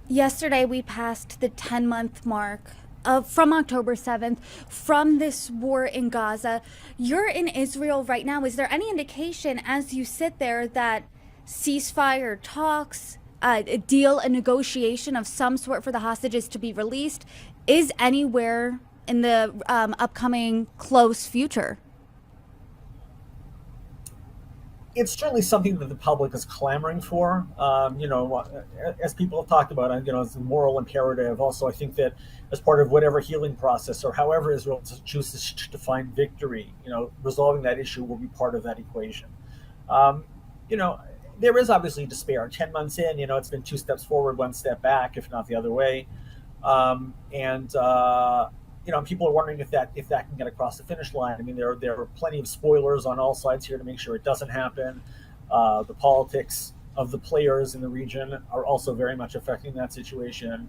Yesterday, we passed the 10-month mark from October 7th from this war in Gaza. You're in Israel right now. Is there any indication as you sit there that ceasefire talks, a deal, a negotiation of some sort for the hostages to be released is anywhere in the upcoming close future? It's certainly something that the public is clamoring for. As people have talked about, as a moral imperative. Also, I think that as part of whatever healing process or however Israel chooses to define victory, resolving that issue will be part of that equation. Um, you know, there is obviously despair. 10 months in, it's been two steps forward, one step back, if not the other way. And people are wondering if that can get across the finish line. I mean, there are plenty of spoilers on all sides here to make sure it doesn't happen. The politics of the players in the region are also very much affecting that situation.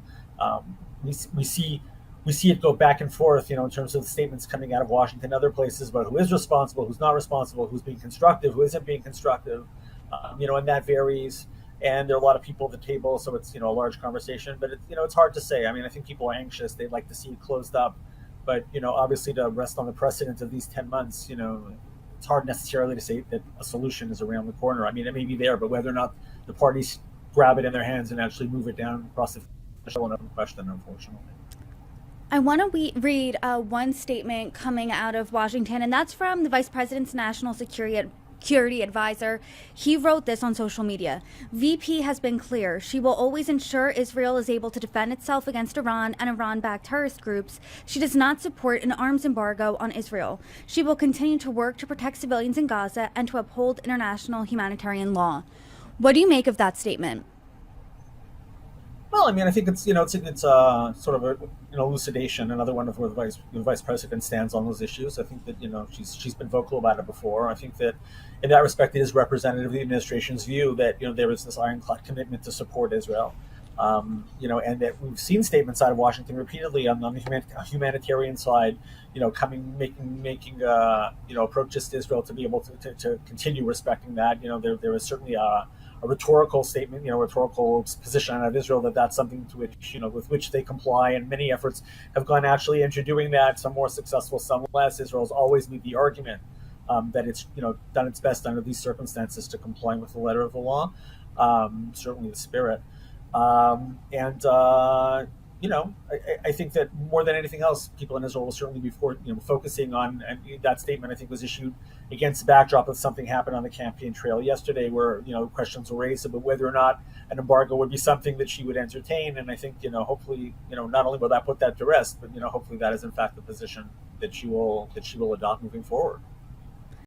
We see it go back and forth, in terms of the statements coming out of Washington and other places about who is responsible, who's not responsible, who's being constructive, who isn't being constructive, and that varies. And there are a lot of people at the table, so it's a large conversation. But it's hard to say. I mean, I think people are anxious; they'd like to see it closed up. But obviously, to rest on the precedent of these 10 months, it's hard necessarily to say that a solution is around the corner. I mean, it may be there, but whether or not the parties grab it in their hands and actually move it down across the finish line, another question, unfortunately. I want to read one statement coming out of Washington, and that's from the Vice President's National Security Advisor. He wrote this on social media. VP has been clear. She will always ensure Israel is able to defend itself against Iran and Iran-backed terrorist groups. She does not support an arms embargo on Israel. She will continue to work to protect civilians in Gaza and to uphold international humanitarian law. What do you make of that statement? Well, I mean, I think it's sort of an elucidation, another one of where the vice president stands on those issues. I think that she's been vocal about it before. I think that in that respect, it is representative of the administration's view that there is this ironclad commitment to support Israel. And that we've seen statements out of Washington repeatedly on the humanitarian side, making approaches to Israel to be able to continue respecting that. There is certainly a rhetorical statement, rhetorical position out of Israel that that's something to which, with which they comply, and many efforts have gone actually into doing that. Some more successful, some less. Israel's always made the argument that it's done its best under these circumstances to comply with the letter of the law, certainly the spirit. And I think that more than anything else, people in Israel will certainly be focusing on, and that statement I think was issued against the backdrop of something happened on the campaign trail yesterday, where questions were raised about whether or not an embargo would be something that she would entertain. And I think hopefully not only will that put that to rest, but hopefully that is in fact the position that she will adopt moving forward.